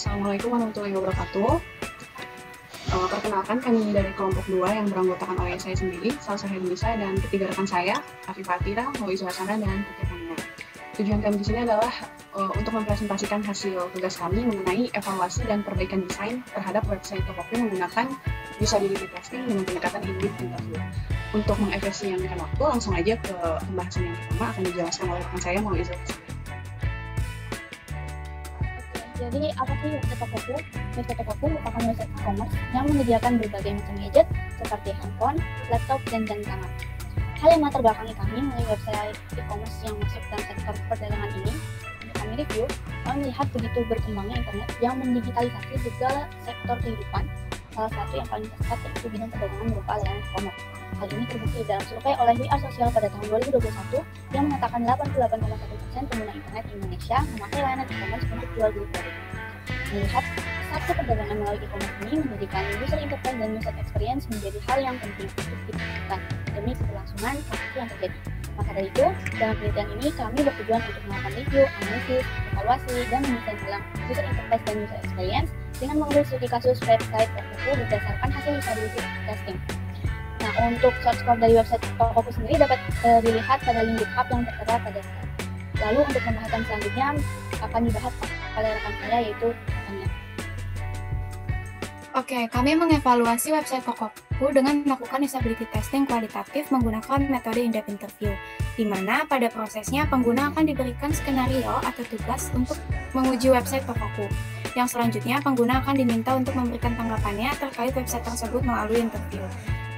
Assalamualaikum warahmatullahi wabarakatuh. Perkenalkan, kami dari kelompok 2 yang beranggotakan oleh saya sendiri, Salsa Hermisa, dan ketiga rekan saya, Afifah Atira, Mawi Suasana, dan Putri Tania. Tujuan kami di sini adalah untuk mempresentasikan hasil tugas kami mengenai evaluasi dan perbaikan desain terhadap website Tokopedia menggunakan usability testing dengan pendekatan in-depth interview. Untuk mengefisienkan waktu, langsung aja ke pembahasan yang pertama akan dijelaskan oleh rekan saya, Mawi Suasana. Jadi apa sih website Tokopedia? Website Tokopedia merupakan website e-commerce yang menyediakan berbagai macam gadget seperti handphone, laptop, dan jam tangan. Hal yang latar belakangi kami melalui website e-commerce yang masuk dalam sektor perdagangan ini, untuk kami review, kami melihat begitu berkembangnya internet yang mendigitalisasi segala sektor kehidupan. Salah satu yang paling tepat yaitu bidang perdagangan berupa layanan e-commerce. Hal ini terbukti dalam survei oleh We Are Social pada tahun 2021 yang mengatakan 88,1% pengguna internet Indonesia memakai layanan e-commerce untuk jual beli produk. Melihat satu perdagangan melalui e-commerce ini menjadikan user interface dan user experience menjadi hal yang penting untuk diperhatikan demi keberlangsungan transaksi yang terjadi. Maka dari itu, dalam penelitian ini kami bertujuan untuk melakukan review, analisis, evaluasi, dan mendesain ulang user interface dan user experience dengan mengambil studi kasus website Tokopedia berdasarkan hasil usability testing. Nah, untuk source code dari website Tokopedia sendiri dapat dilihat pada link GitHub yang tertera pada slide. Lalu untuk pembahasan selanjutnya akan dibahas oleh rekan saya yaitu Tania. Oke, kami mengevaluasi website Tokopedia dengan melakukan usability testing kualitatif menggunakan metode in-depth interview, di mana pada prosesnya pengguna akan diberikan skenario atau tugas untuk menguji website Tokopedia. Yang selanjutnya, pengguna akan diminta untuk memberikan tanggapannya terkait website tersebut melalui interview.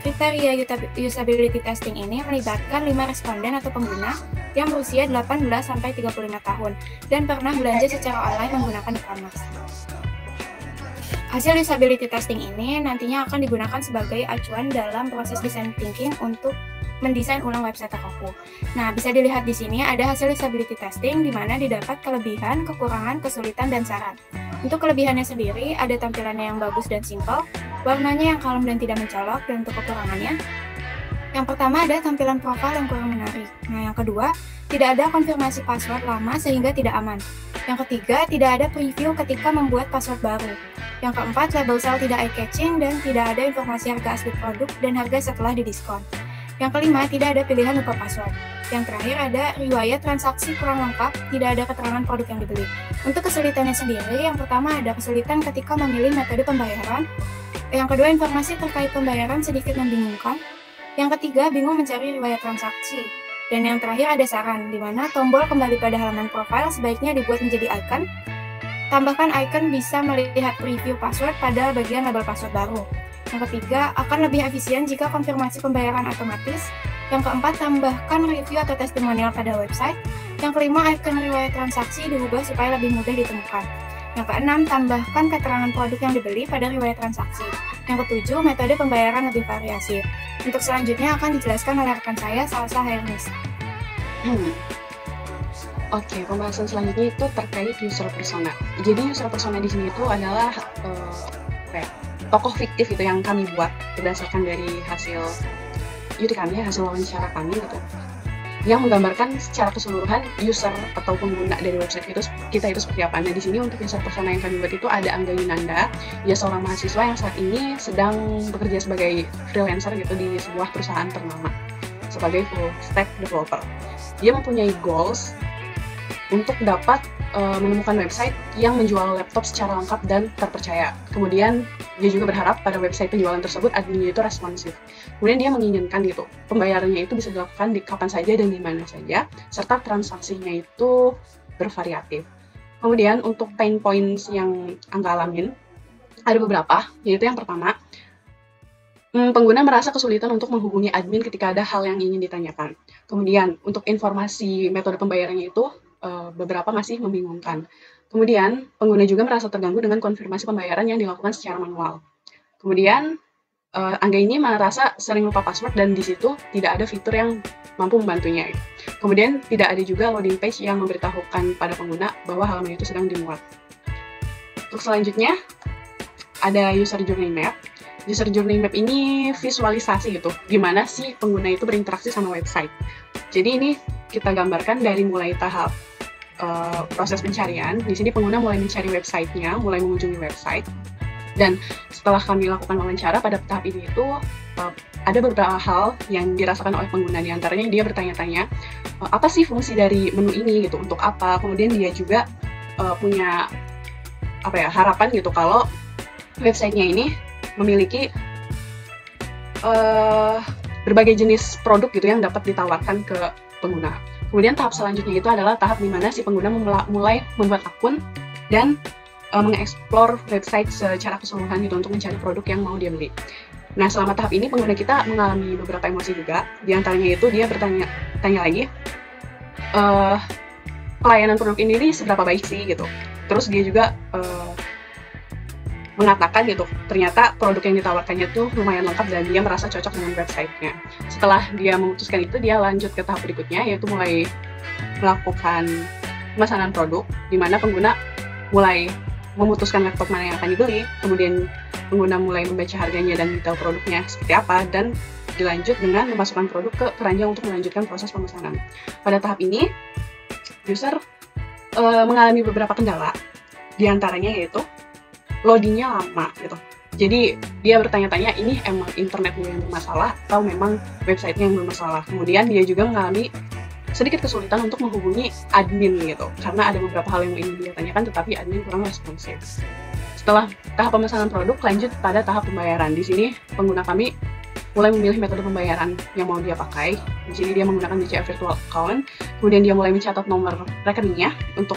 Kriteria usability testing ini melibatkan 5 responden atau pengguna yang berusia 18-35 tahun dan pernah belanja secara online menggunakan e-commerce. Hasil usability testing ini nantinya akan digunakan sebagai acuan dalam proses design thinking untuk mendesain ulang website Tokopedia. Nah, bisa dilihat di sini ada hasil usability testing di mana didapat kelebihan, kekurangan, kesulitan, dan saran. Untuk kelebihannya sendiri, ada tampilannya yang bagus dan simpel, warnanya yang kalem dan tidak mencolok, dan untuk kekurangannya, yang pertama ada tampilan profil yang kurang menarik. Nah, yang kedua, tidak ada konfirmasi password lama sehingga tidak aman. Yang ketiga, tidak ada preview ketika membuat password baru. Yang keempat, label sale tidak eye-catching dan tidak ada informasi harga asli produk dan harga setelah didiskon. Yang kelima, tidak ada pilihan lupa password. Yang terakhir, ada riwayat transaksi kurang lengkap, tidak ada keterangan produk yang dibeli. Untuk kesulitannya sendiri, yang pertama ada kesulitan ketika memilih metode pembayaran. Yang kedua, informasi terkait pembayaran sedikit membingungkan. Yang ketiga, bingung mencari riwayat transaksi. Dan yang terakhir ada saran, di mana tombol kembali pada halaman profil sebaiknya dibuat menjadi icon. Tambahkan icon bisa melihat preview password pada bagian label password baru. Yang ketiga, akan lebih efisien jika konfirmasi pembayaran otomatis. Yang keempat, tambahkan review atau testimonial pada website. Yang kelima, icon riwayat transaksi diubah supaya lebih mudah ditemukan. Yang keenam, tambahkan keterangan produk yang dibeli pada riwayat transaksi. Yang ketujuh, metode pembayaran lebih variasi. Untuk selanjutnya akan dijelaskan oleh rekan saya, Salsa Hermisa. Oke, pembahasan selanjutnya itu terkait user persona. Jadi user persona di sini itu adalah tokoh fiktif itu yang kami buat berdasarkan dari hasil hasil wawancara kami gitu, yang menggambarkan secara keseluruhan user atau pengguna dari website kita itu seperti apa. Nah, di sini untuk user persona yang kami buat itu ada Angga Yunanda, dia seorang mahasiswa yang saat ini sedang bekerja sebagai freelancer gitu di sebuah perusahaan ternama sebagai full stack developer. Dia mempunyai goals untuk dapat menemukan website yang menjual laptop secara lengkap dan terpercaya. Kemudian dia juga berharap pada website penjualan tersebut adminnya itu responsif. Kemudian dia menginginkan gitu, pembayarannya itu bisa dilakukan di kapan saja dan di mana saja, serta transaksinya itu bervariatif. Kemudian untuk pain points yang Angga alamin, ada beberapa, yaitu yang pertama, pengguna merasa kesulitan untuk menghubungi admin ketika ada hal yang ingin ditanyakan. Kemudian untuk informasi metode pembayarannya itu beberapa masih membingungkan. Kemudian, pengguna juga merasa terganggu dengan konfirmasi pembayaran yang dilakukan secara manual. Kemudian, Angga ini merasa sering lupa password dan di situ tidak ada fitur yang mampu membantunya. Kemudian, tidak ada juga loading page yang memberitahukan pada pengguna bahwa halaman itu sedang dimuat. Untuk selanjutnya, ada user journey map. User journey map ini visualisasi gitu, gimana sih pengguna itu berinteraksi sama website. Jadi ini kita gambarkan dari mulai tahap proses pencarian. Di sini pengguna mulai mencari websitenya, mulai mengunjungi website. Dan setelah kami lakukan wawancara pada tahap ini itu ada beberapa hal yang dirasakan oleh pengguna. Di antaranya dia bertanya-tanya, apa sih fungsi dari menu ini gitu, untuk apa. Kemudian dia juga punya harapan gitu kalau websitenya ini memiliki berbagai jenis produk gitu yang dapat ditawarkan ke pengguna. Kemudian tahap selanjutnya itu adalah tahap di mana si pengguna mulai membuat akun dan mengeksplor website secara keseluruhan gitu untuk mencari produk yang mau dia beli. Nah, selama tahap ini pengguna kita mengalami beberapa emosi juga. Di antaranya itu dia bertanya lagi, pelayanan produk ini seberapa baik sih gitu. Terus dia juga mengatakan gitu, ternyata produk yang ditawarkannya tuh lumayan lengkap dan dia merasa cocok dengan websitenya. Setelah dia memutuskan itu, dia lanjut ke tahap berikutnya, yaitu mulai melakukan pemesanan produk, di mana pengguna mulai memutuskan laptop mana yang akan dibeli, kemudian pengguna mulai membaca harganya dan detail produknya seperti apa, dan dilanjut dengan memasukkan produk ke keranjang untuk melanjutkan proses pemesanan. Pada tahap ini, user mengalami beberapa kendala, di antaranya yaitu loadingnya lama gitu. Jadi dia bertanya-tanya, ini emang internetnya yang bermasalah atau memang websitenya yang bermasalah. Kemudian dia juga mengalami sedikit kesulitan untuk menghubungi admin gitu, karena ada beberapa hal yang ingin dia tanyakan tetapi admin kurang responsif. Setelah tahap pemesanan produk, lanjut pada tahap pembayaran. Di sini pengguna kami mulai memilih metode pembayaran yang mau dia pakai. Di sini dia menggunakan BCA Virtual Account, kemudian dia mulai mencatat nomor rekeningnya untuk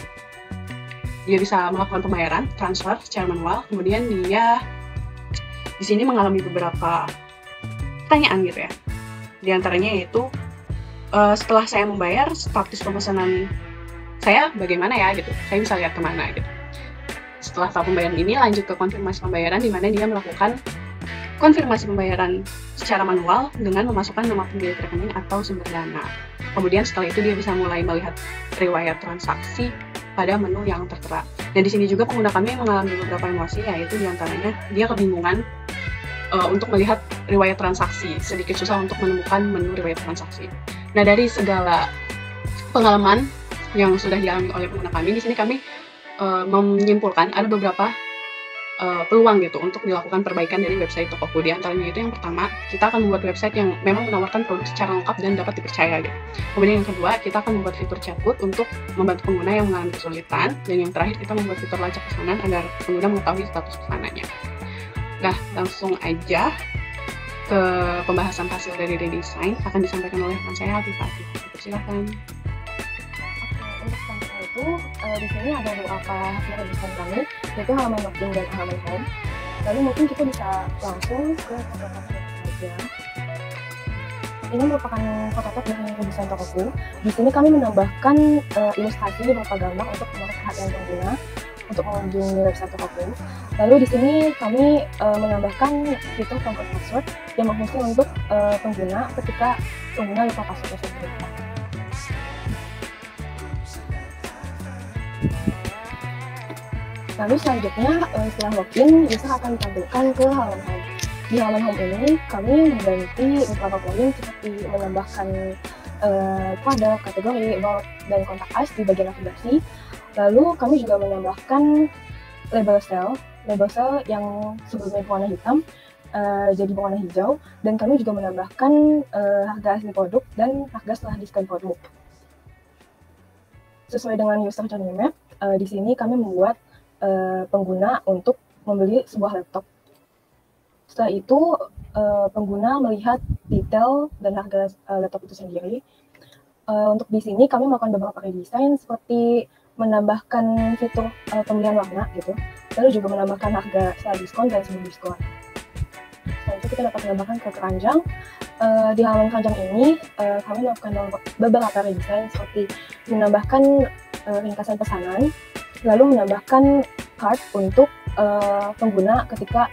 dia bisa melakukan pembayaran, transfer secara manual. Kemudian dia di sini mengalami beberapa pertanyaan gitu ya. Di antaranya yaitu, setelah saya membayar, status pemesanan saya bagaimana ya gitu, saya bisa lihat kemana gitu. Setelah tahap pembayaran ini lanjut ke konfirmasi pembayaran, di mana dia melakukan konfirmasi pembayaran secara manual dengan memasukkan nama pemilik rekening atau sumber dana. Kemudian setelah itu dia bisa mulai melihat riwayat transaksi pada menu yang tertera. Dan di sini juga pengguna kami mengalami beberapa emosi, yaitu diantaranya dia kebingungan untuk melihat riwayat transaksi, sedikit susah untuk menemukan menu riwayat transaksi. Nah, dari segala pengalaman yang sudah dialami oleh pengguna kami, di sini kami menyimpulkan ada beberapa peluang gitu untuk dilakukan perbaikan dari website Tokoku. Di antaranya itu yang pertama, kita akan membuat website yang memang menawarkan produk secara lengkap dan dapat dipercaya gitu. Kemudian yang kedua, kita akan membuat fitur chatbot untuk membantu pengguna yang mengalami kesulitan. Dan yang terakhir, kita membuat fitur lacak pesanan agar pengguna mengetahui status pesanannya. Nah, langsung aja ke pembahasan hasil dari redesign akan disampaikan oleh rekan saya Afifah. Silakan. Untuk sampel itu di sini ada beberapa hasil redesign kami, yaitu halaman login dan halaman home. Lalu mungkin kita bisa langsung ke fotokopi saja. Ini merupakan fotokopi dari redesign Tokoku. Di sini kami menambahkan ilustrasi berupa gambar untuk menarik perhatian pengguna untuk mengunjungi website Tokoku. Lalu di sini kami menambahkan fitur forgot password yang berfungsi untuk pengguna ketika pengguna lupa password tersebut. Lalu selanjutnya setelah login, user akan ditampilkan ke halaman home. Di halaman home ini kami mengganti beberapa plugin seperti menambahkan kode, kategori, about, dan kontak us di bagian navigasi. Lalu kami juga menambahkan label cell yang sebelumnya berwarna hitam jadi berwarna hijau, dan kami juga menambahkan harga asli produk dan harga setelah diskon produk. Sesuai dengan user journey map, di sini kami membuat pengguna untuk membeli sebuah laptop. Setelah itu pengguna melihat detail dan harga laptop itu sendiri. Untuk di sini kami melakukan beberapa redesign seperti menambahkan fitur pemilihan warna gitu, lalu juga menambahkan harga setelah diskon dan sebelum diskon. Setelah itu kita dapat menambahkan ke keranjang. Di halaman keranjang ini kami melakukan beberapa redesign seperti menambahkan ringkasan pesanan, lalu menambahkan card untuk pengguna ketika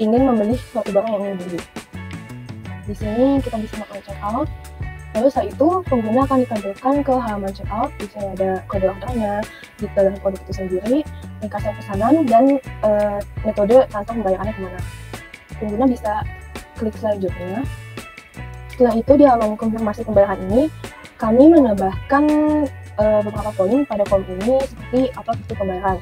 ingin membeli suatu barang yang ingin dibeli. Di sini kita bisa melakukan checkout. Lalu setelah itu pengguna akan ditampilkan ke halaman checkout. Di sini ada kode ordernya, detail dari produk itu sendiri, ringkasan pesanan, dan metode transfer pembayarannya kemana. Pengguna bisa klik selanjutnya. Setelah itu di halaman konfirmasi pembayaran ini kami menambahkan beberapa poin pada form ini seperti upload bukti pembayaran.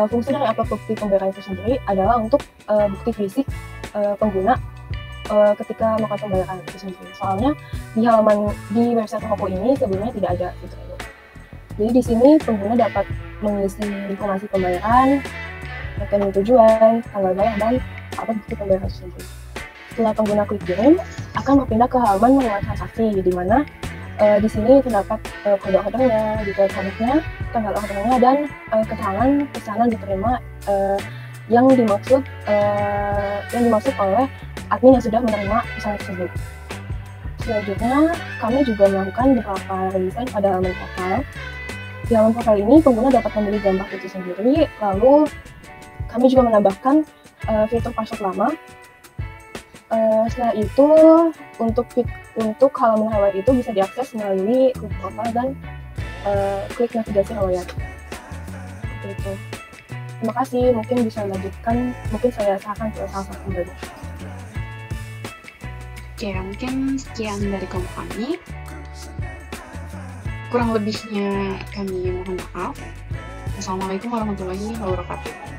Fungsi dari upload bukti pembayaran itu sendiri adalah untuk bukti fisik pengguna ketika melakukan pembayaran itu sendiri. Soalnya di website Tokopedia ini sebelumnya tidak ada fitur ini. Jadi di sini pengguna dapat mengisi informasi pembayaran, rekening tujuan, tanggal bayar, dan upload bukti pembayaran itu sendiri. Setelah pengguna klik join, akan berpindah ke halaman mengenai transaksi, di mana di sini terdapat kode ordernya, detail produknya, tanggal ordernya, dan keterangan pesanan diterima yang dimaksud oleh admin yang sudah menerima pesanan tersebut. Selanjutnya, kami juga melakukan beberapa redesign pada halaman profil. Di halaman profil ini, pengguna dapat memilih gambar itu sendiri, lalu kami juga menambahkan fitur password lama. Setelah itu, untuk halaman highlight itu bisa diakses melalui klik profile dan klik navigasi highlight. Seperti itu. Terima kasih, mungkin bisa lanjutkan, mungkin saya serahkan ke salah satu pembeli. Oke, mungkin sekian dari kelompok kami. Kurang lebihnya kami mohon maaf. Wassalamualaikum warahmatullahi wabarakatuh.